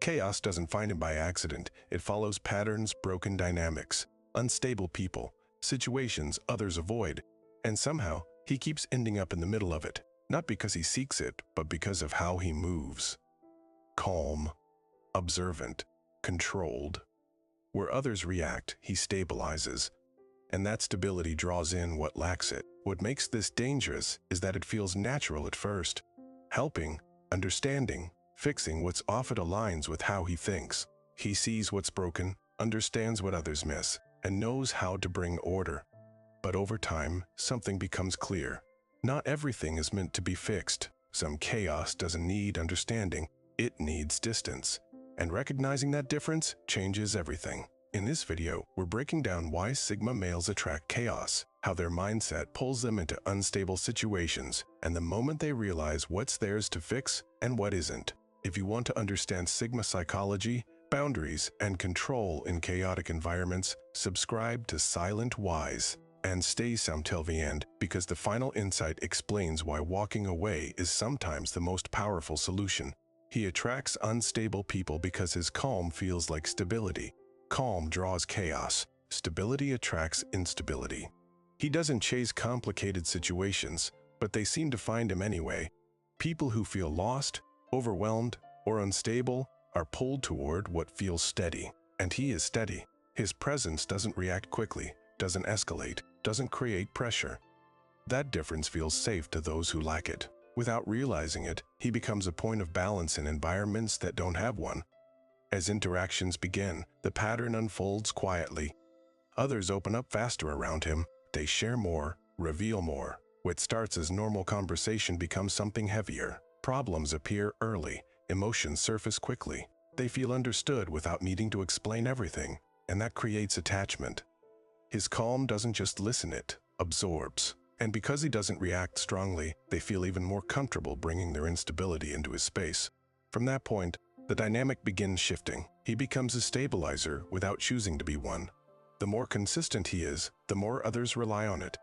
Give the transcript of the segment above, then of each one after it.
Chaos doesn't find him by accident. It follows patterns, broken dynamics, unstable people, situations others avoid, and somehow he keeps ending up in the middle of it, not because he seeks it, but because of how he moves. Calm, observant, controlled. Where others react, he stabilizes, and that stability draws in what lacks it. What makes this dangerous is that it feels natural at first, helping, understanding, fixing what's off. It aligns with how he thinks. He sees what's broken, understands what others miss, and knows how to bring order. But over time, something becomes clear. Not everything is meant to be fixed. Some chaos doesn't need understanding, it needs distance. And recognizing that difference changes everything. In this video, we're breaking down why Sigma males attract chaos, how their mindset pulls them into unstable situations, and the moment they realize what's theirs to fix and what isn't. If you want to understand Sigma psychology, boundaries, and control in chaotic environments, subscribe to Silent Wise and stay till the end, because the final insight explains why walking away is sometimes the most powerful solution. He attracts unstable people because his calm feels like stability. Calm draws chaos. Stability attracts instability. He doesn't chase complicated situations, but they seem to find him anyway. People who feel lost, overwhelmed, or unstable are pulled toward what feels steady. And he is steady. His presence doesn't react quickly, doesn't escalate, doesn't create pressure. That difference feels safe to those who lack it. Without realizing it, he becomes a point of balance in environments that don't have one. As interactions begin, the pattern unfolds quietly. Others open up faster around him. They share more, reveal more. What starts as normal conversation becomes something heavier. Problems appear early. Emotions surface quickly. They feel understood without needing to explain everything, and that creates attachment. His calm doesn't just listen, it absorbs. And because he doesn't react strongly, they feel even more comfortable bringing their instability into his space. From that point, the dynamic begins shifting. He becomes a stabilizer without choosing to be one. The more consistent he is, the more others rely on it.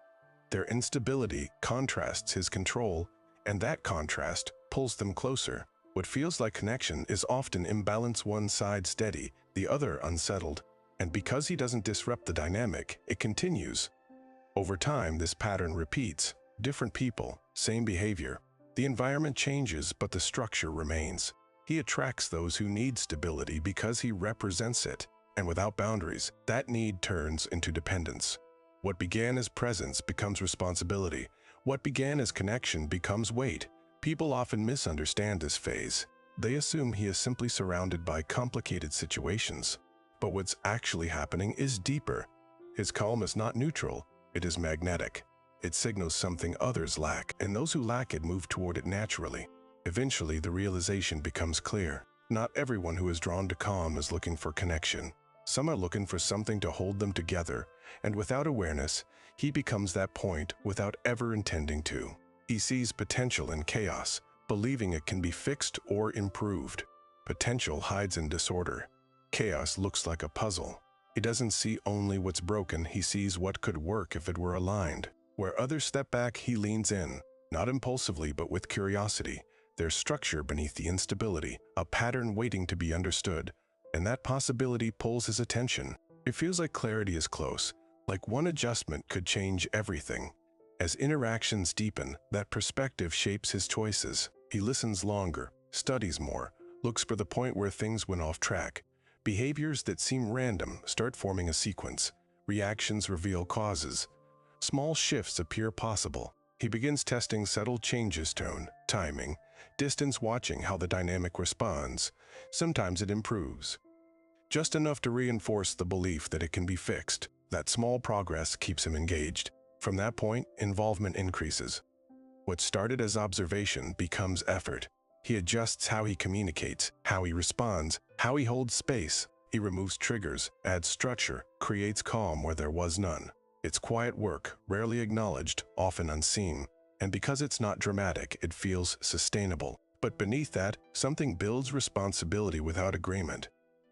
Their instability contrasts his control, and that contrast pulls them closer. What feels like connection is often imbalance, one side steady, the other unsettled. And because he doesn't disrupt the dynamic, it continues. Over time, this pattern repeats. Different people, same behavior. The environment changes, but the structure remains. He attracts those who need stability because he represents it. And without boundaries, that need turns into dependence. What began as presence becomes responsibility. What began as connection becomes weight. People often misunderstand this phase. They assume he is simply surrounded by complicated situations. But what's actually happening is deeper. His calm is not neutral. It is magnetic. It signals something others lack, and those who lack it move toward it naturally. Eventually, the realization becomes clear. Not everyone who is drawn to calm is looking for connection. Some are looking for something to hold them together, and without awareness, he becomes that point without ever intending to. He sees potential in chaos, believing it can be fixed or improved. Potential hides in disorder. Chaos looks like a puzzle. He doesn't see only what's broken, he sees what could work if it were aligned. Where others step back, he leans in, not impulsively but with curiosity. There's structure beneath the instability, a pattern waiting to be understood, and that possibility pulls his attention. It feels like clarity is close, like one adjustment could change everything. As interactions deepen, that perspective shapes his choices. He listens longer, studies more, looks for the point where things went off track. Behaviors that seem random start forming a sequence. Reactions reveal causes. Small shifts appear possible. He begins testing subtle changes: tone, timing, distance, watching how the dynamic responds. Sometimes it improves, just enough to reinforce the belief that it can be fixed. That small progress keeps him engaged. From that point, involvement increases. What started as observation becomes effort. He adjusts how he communicates, how he responds, how he holds space. He removes triggers, adds structure, creates calm where there was none. It's quiet work, rarely acknowledged, often unseen. And because it's not dramatic, it feels sustainable. But beneath that, something builds: responsibility without agreement.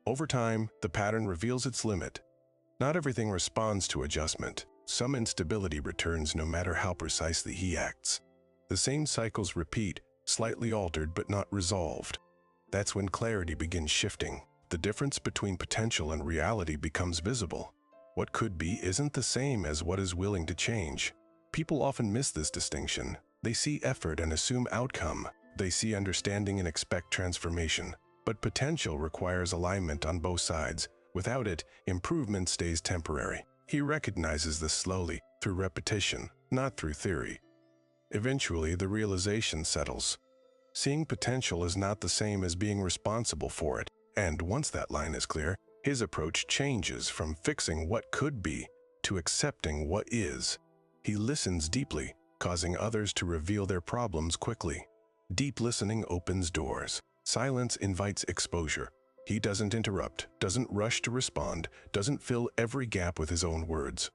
Over time, the pattern reveals its limit. Not everything responds to adjustment. Some instability returns no matter how precisely he acts. The same cycles repeat, slightly altered but not resolved. That's when clarity begins shifting. The difference between potential and reality becomes visible. What could be isn't the same as what is willing to change. People often miss this distinction. They see effort and assume outcome. They see understanding and expect transformation. But potential requires alignment on both sides. Without it, improvement stays temporary. He recognizes this slowly, through repetition, not through theory. Eventually, the realization settles. Seeing potential is not the same as being responsible for it. And once that line is clear, his approach changes from fixing what could be to accepting what is. He listens deeply, causing others to reveal their problems quickly. Deep listening opens doors. Silence invites exposure. He doesn't interrupt, doesn't rush to respond, doesn't fill every gap with his own words.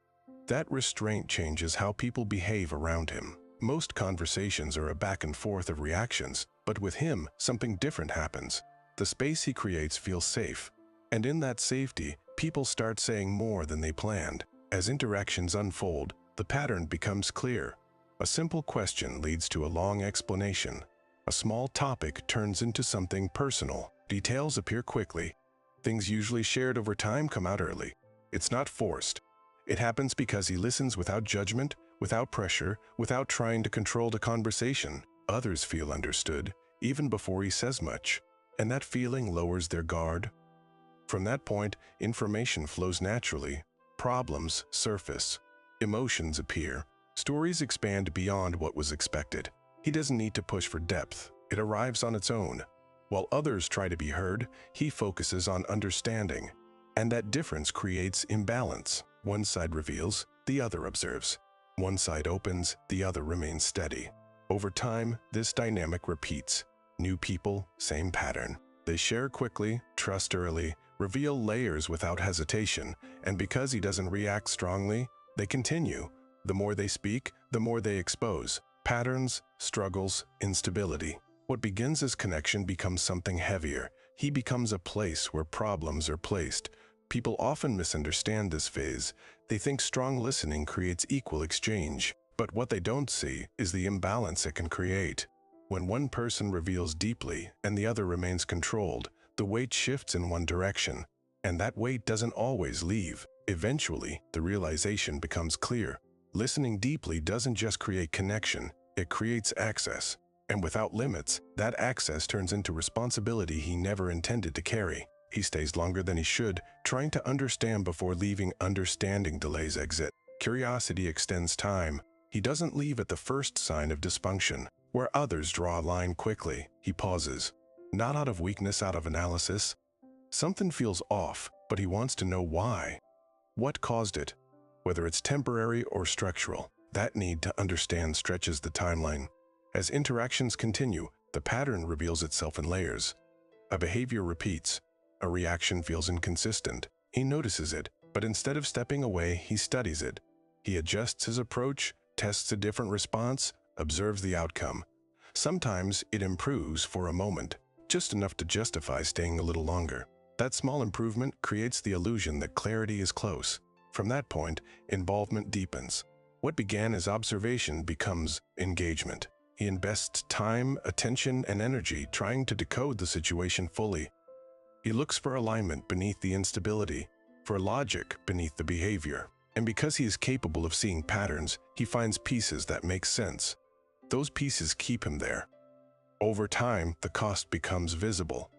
That restraint changes how people behave around him. Most conversations are a back and forth of reactions, but with him, something different happens. The space he creates feels safe. And in that safety, people start saying more than they planned. As interactions unfold, the pattern becomes clear. A simple question leads to a long explanation. A small topic turns into something personal. Details appear quickly. Things usually shared over time come out early. It's not forced. It happens because he listens without judgment, without pressure, without trying to control the conversation. Others feel understood, even before he says much. And that feeling lowers their guard. From that point, information flows naturally. Problems surface. Emotions appear. Stories expand beyond what was expected. He doesn't need to push for depth. It arrives on its own. While others try to be heard, he focuses on understanding. And that difference creates imbalance. One side reveals, the other observes. One side opens, the other remains steady. Over time, this dynamic repeats. New people, same pattern. They share quickly, trust early, reveal layers without hesitation, and because he doesn't react strongly, they continue. The more they speak, the more they expose. Patterns, struggles, instability. What begins as connection becomes something heavier. He becomes a place where problems are placed. People often misunderstand this phase. They think strong listening creates equal exchange. But what they don't see is the imbalance it can create. When one person reveals deeply and the other remains controlled, the weight shifts in one direction. And that weight doesn't always leave. Eventually, the realization becomes clear. Listening deeply doesn't just create connection, it creates access. And without limits, that access turns into responsibility he never intended to carry. He stays longer than he should, trying to understand before leaving. Understanding delays exit. Curiosity extends time. He doesn't leave at the first sign of dysfunction. Where others draw a line quickly, he pauses. Not out of weakness, out of analysis. Something feels off, but he wants to know why. What caused it? Whether it's temporary or structural, that need to understand stretches the timeline. As interactions continue, the pattern reveals itself in layers. A behavior repeats. A reaction feels inconsistent. He notices it, but instead of stepping away, he studies it. He adjusts his approach, tests a different response, observes the outcome. Sometimes it improves for a moment, just enough to justify staying a little longer. That small improvement creates the illusion that clarity is close. From that point, involvement deepens. What began as observation becomes engagement. He invests time, attention, and energy trying to decode the situation fully. He looks for alignment beneath the instability, for logic beneath the behavior. And because he is capable of seeing patterns, he finds pieces that make sense. Those pieces keep him there. Over time, the cost becomes visible.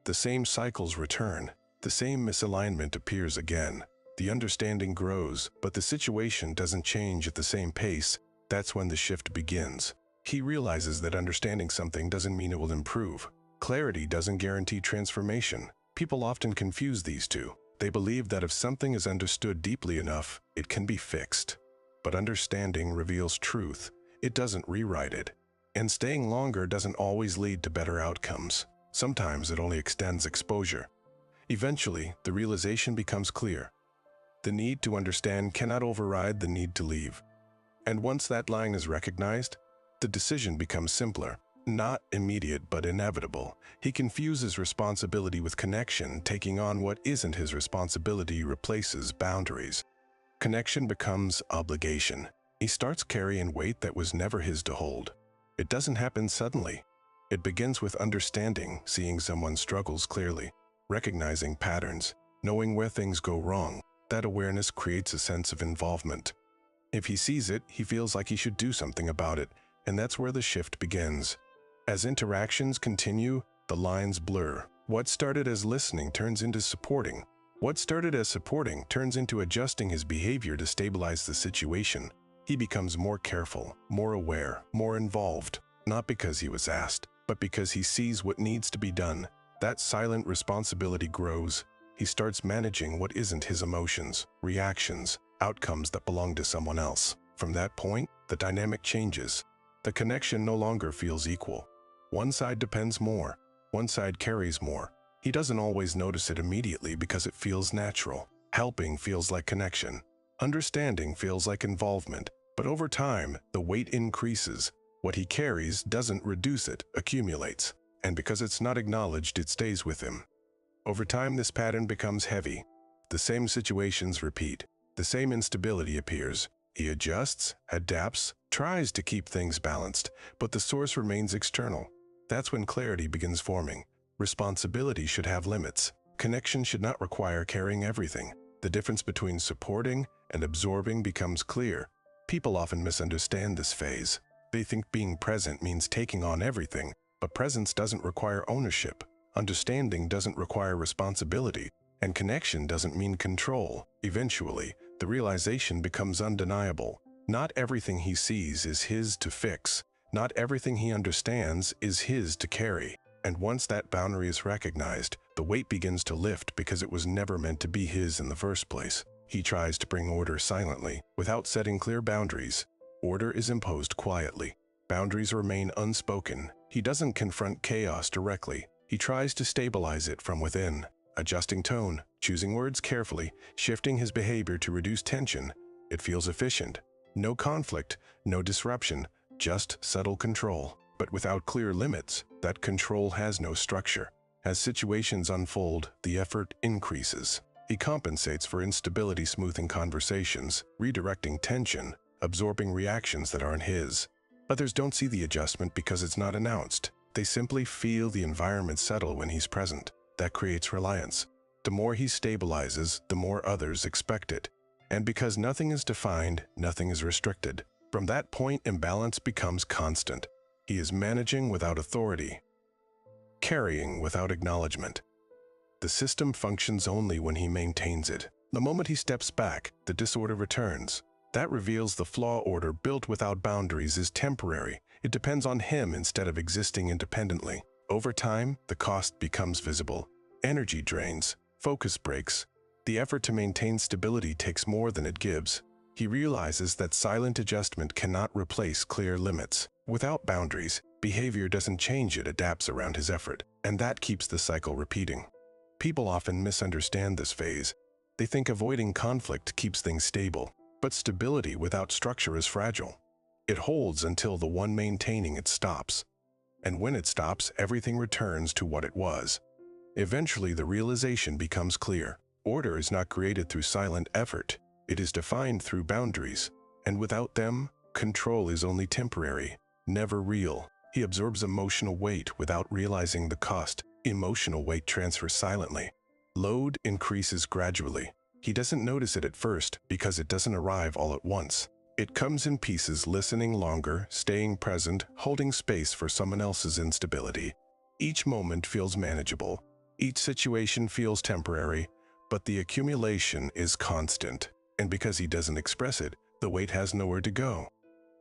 The same cycles return. The same misalignment appears again. The understanding grows, but the situation doesn't change at the same pace. That's when the shift begins. He realizes that understanding something doesn't mean it will improve. Clarity doesn't guarantee transformation. People often confuse these two. They believe that if something is understood deeply enough, it can be fixed. But understanding reveals truth. It doesn't rewrite it. And staying longer doesn't always lead to better outcomes. Sometimes it only extends exposure. Eventually, the realization becomes clear. The need to understand cannot override the need to leave. And once that line is recognized, the decision becomes simpler. Not immediate, but inevitable. He confuses responsibility with connection. Taking on what isn't his responsibility replaces boundaries. Connection becomes obligation. He starts carrying weight that was never his to hold. It doesn't happen suddenly. It begins with understanding, seeing someone's struggles clearly, recognizing patterns, knowing where things go wrong. That awareness creates a sense of involvement. If he sees it, he feels like he should do something about it, and that's where the shift begins. As interactions continue, the lines blur. What started as listening turns into supporting. What started as supporting turns into adjusting his behavior to stabilize the situation. He becomes more careful, more aware, more involved, not because he was asked, but because he sees what needs to be done. That silent responsibility grows. He starts managing what isn't his emotions, reactions, outcomes that belong to someone else. From that point, the dynamic changes. The connection no longer feels equal. One side depends more. One side carries more. He doesn't always notice it immediately because it feels natural. Helping feels like connection. Understanding feels like involvement. But over time, the weight increases. What he carries doesn't reduce, it accumulates. And because it's not acknowledged, it stays with him. Over time, this pattern becomes heavy. The same situations repeat. The same instability appears. He adjusts, adapts, tries to keep things balanced, but the source remains external. That's when clarity begins forming. Responsibility should have limits. Connection should not require carrying everything. The difference between supporting and absorbing becomes clear. People often misunderstand this phase. They think being present means taking on everything, but presence doesn't require ownership. Understanding doesn't require responsibility, and connection doesn't mean control. Eventually, the realization becomes undeniable. Not everything he sees is his to fix. Not everything he understands is his to carry. And once that boundary is recognized, the weight begins to lift because it was never meant to be his in the first place. He tries to bring order silently, without setting clear boundaries. Order is imposed quietly. Boundaries remain unspoken. He doesn't confront chaos directly. He tries to stabilize it from within, adjusting tone, choosing words carefully, shifting his behavior to reduce tension. It feels efficient. No conflict, no disruption, just subtle control. But without clear limits, that control has no structure. As situations unfold, the effort increases. He compensates for instability, smoothing conversations, redirecting tension, absorbing reactions that aren't his. Others don't see the adjustment because it's not announced. They simply feel the environment settle when he's present. That creates reliance. The more he stabilizes, the more others expect it. And because nothing is defined, nothing is restricted. From that point, imbalance becomes constant. He is managing without authority, carrying without acknowledgement. The system functions only when he maintains it. The moment he steps back, the disorder returns. That reveals the flaw. Order built without boundaries is temporary. It depends on him instead of existing independently. Over time, the cost becomes visible. Energy drains, focus breaks. The effort to maintain stability takes more than it gives. He realizes that silent adjustment cannot replace clear limits. Without boundaries, behavior doesn't change, it adapts around his effort, and that keeps the cycle repeating. People often misunderstand this phase. They think avoiding conflict keeps things stable, but stability without structure is fragile. It holds until the one maintaining it stops. And when it stops, everything returns to what it was. Eventually, the realization becomes clear. Order is not created through silent effort. It is defined through boundaries. And without them, control is only temporary, never real. He absorbs emotional weight without realizing the cost. Emotional weight transfers silently. Load increases gradually. He doesn't notice it at first because it doesn't arrive all at once. It comes in pieces, listening longer, staying present, holding space for someone else's instability. Each moment feels manageable. Each situation feels temporary, but the accumulation is constant. And because he doesn't express it, the weight has nowhere to go.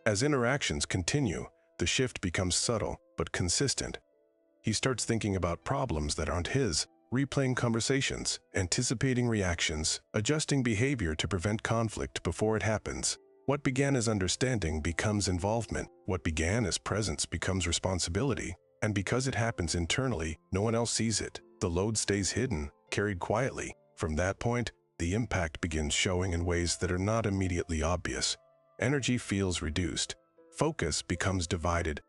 As interactions continue, the shift becomes subtle but consistent. He starts thinking about problems that aren't his, replaying conversations, anticipating reactions, adjusting behavior to prevent conflict before it happens. What began as understanding becomes involvement. What began as presence becomes responsibility. And because it happens internally, no one else sees it. The load stays hidden, carried quietly. From that point, the impact begins showing in ways that are not immediately obvious. Energy feels reduced. Focus becomes divided.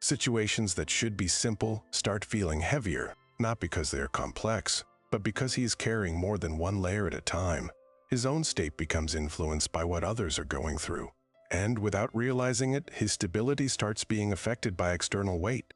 Situations that should be simple start feeling heavier, not because they are complex, but because he is carrying more than one layer at a time. His own state becomes influenced by what others are going through. And without realizing it, his stability starts being affected by external weight.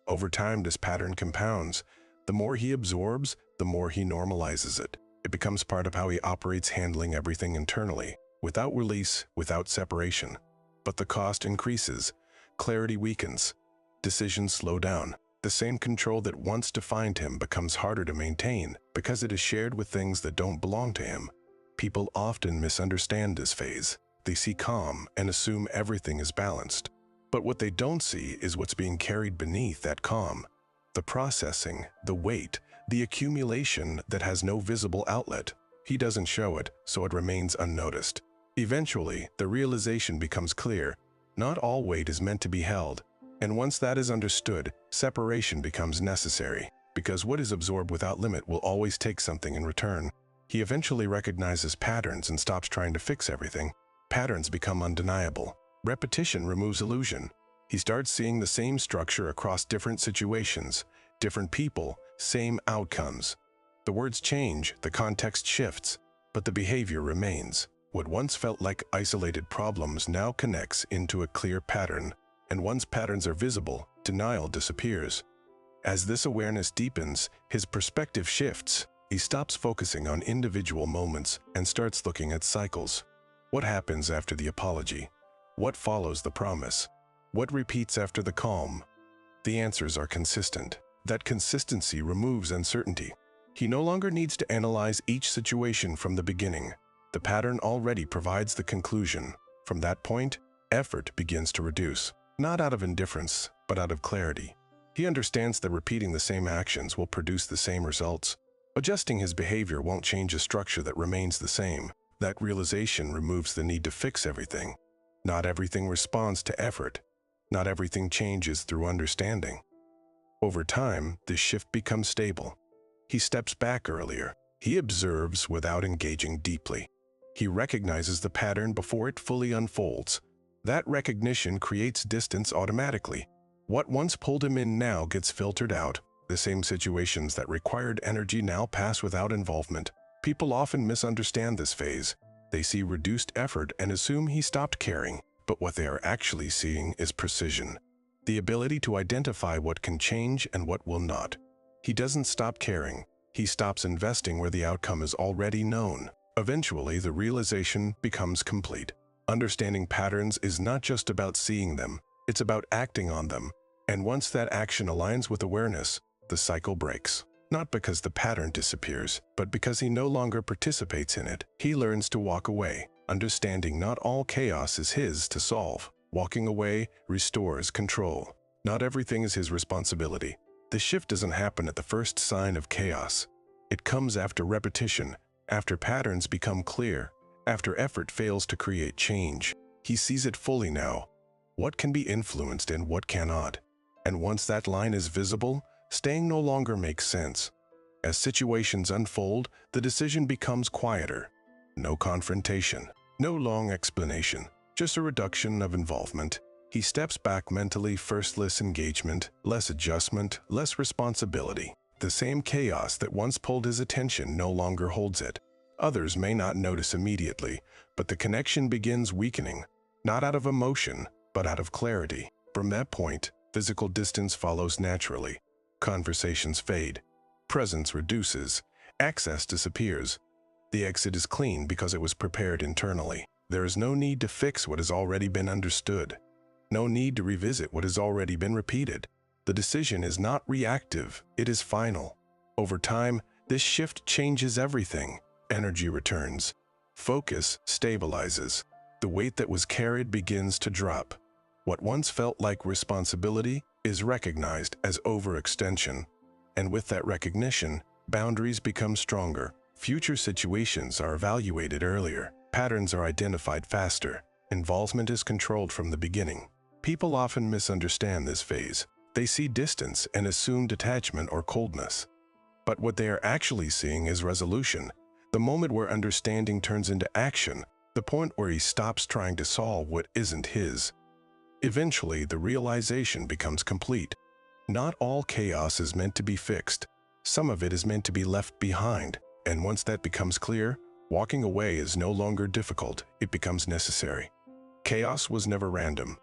Over time, this pattern compounds. The more he absorbs, the more he normalizes it. It becomes part of how he operates, handling everything internally, without release, without separation. But the cost increases. Clarity weakens. Decisions slow down. The same control that once defined him becomes harder to maintain because it is shared with things that don't belong to him. People often misunderstand this phase. They see calm and assume everything is balanced. But what they don't see is what's being carried beneath that calm. The processing, the weight, the accumulation that has no visible outlet. He doesn't show it, so it remains unnoticed. Eventually, the realization becomes clear. Not all weight is meant to be held. And once that is understood, separation becomes necessary, because what is absorbed without limit will always take something in return. He eventually recognizes patterns and stops trying to fix everything. Patterns become undeniable. Repetition removes illusion. He starts seeing the same structure across different situations, different people, same outcomes. The words change, the context shifts, but the behavior remains. What once felt like isolated problems now connects into a clear pattern. And once patterns are visible, denial disappears. As this awareness deepens, his perspective shifts. He stops focusing on individual moments and starts looking at cycles. What happens after the apology? What follows the promise? What repeats after the calm? The answers are consistent. That consistency removes uncertainty. He no longer needs to analyze each situation from the beginning. The pattern already provides the conclusion. From that point, effort begins to reduce. Not out of indifference, but out of clarity. He understands that repeating the same actions will produce the same results. Adjusting his behavior won't change a structure that remains the same. That realization removes the need to fix everything. Not everything responds to effort. Not everything changes through understanding. Over time, this shift becomes stable. He steps back earlier. He observes without engaging deeply. He recognizes the pattern before it fully unfolds. That recognition creates distance automatically. What once pulled him in now gets filtered out. The same situations that required energy now pass without involvement. People often misunderstand this phase. They see reduced effort and assume he stopped caring, but what they are actually seeing is precision. The ability to identify what can change and what will not. He doesn't stop caring. He stops investing where the outcome is already known. Eventually, the realization becomes complete. Understanding patterns is not just about seeing them, it's about acting on them. And once that action aligns with awareness, the cycle breaks. Not because the pattern disappears, but because he no longer participates in it. He learns to walk away, understanding not all chaos is his to solve. Walking away restores control. Not everything is his responsibility. The shift doesn't happen at the first sign of chaos. It comes after repetition, after patterns become clear, after effort fails to create change. He sees it fully now. What can be influenced and what cannot. And once that line is visible, staying no longer makes sense. As situations unfold, the decision becomes quieter. No confrontation, no long explanation, just a reduction of involvement. He steps back mentally, first less engagement, less adjustment, less responsibility. The same chaos that once pulled his attention no longer holds it. Others may not notice immediately, but the connection begins weakening, not out of emotion, but out of clarity. From that point, physical distance follows naturally. Conversations fade. Presence reduces. Access disappears. The exit is clean because it was prepared internally. There is no need to fix what has already been understood. No need to revisit what has already been repeated. The decision is not reactive, it is final. Over time, this shift changes everything. Energy returns. Focus stabilizes. The weight that was carried begins to drop. What once felt like responsibility is recognized as overextension. And with that recognition, boundaries become stronger. Future situations are evaluated earlier. Patterns are identified faster. Involvement is controlled from the beginning. People often misunderstand this phase. They see distance and assume detachment or coldness. But what they are actually seeing is resolution. The moment where understanding turns into action, the point where he stops trying to solve what isn't his. Eventually, the realization becomes complete. Not all chaos is meant to be fixed. Some of it is meant to be left behind. And once that becomes clear, walking away is no longer difficult, it becomes necessary. Chaos was never random.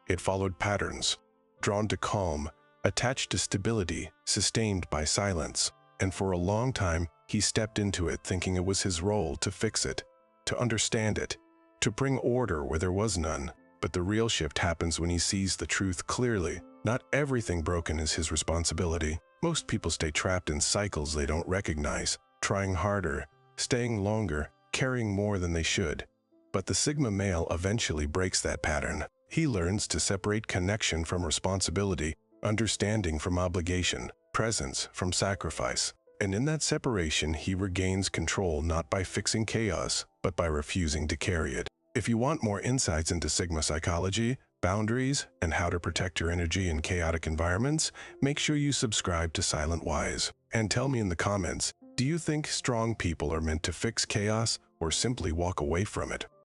It followed patterns. Drawn to calm, attached to stability, sustained by silence. And for a long time, he stepped into it thinking it was his role to fix it, to understand it, to bring order where there was none. But the real shift happens when he sees the truth clearly. Not everything broken is his responsibility. Most people stay trapped in cycles they don't recognize, trying harder, staying longer, carrying more than they should. But the Sigma male eventually breaks that pattern. He learns to separate connection from responsibility, understanding from obligation, presence from sacrifice. And in that separation, he regains control not by fixing chaos, but by refusing to carry it. If you want more insights into Sigma psychology, boundaries, and how to protect your energy in chaotic environments, make sure you subscribe to Silent Wise. And tell me in the comments, do you think strong people are meant to fix chaos or simply walk away from it?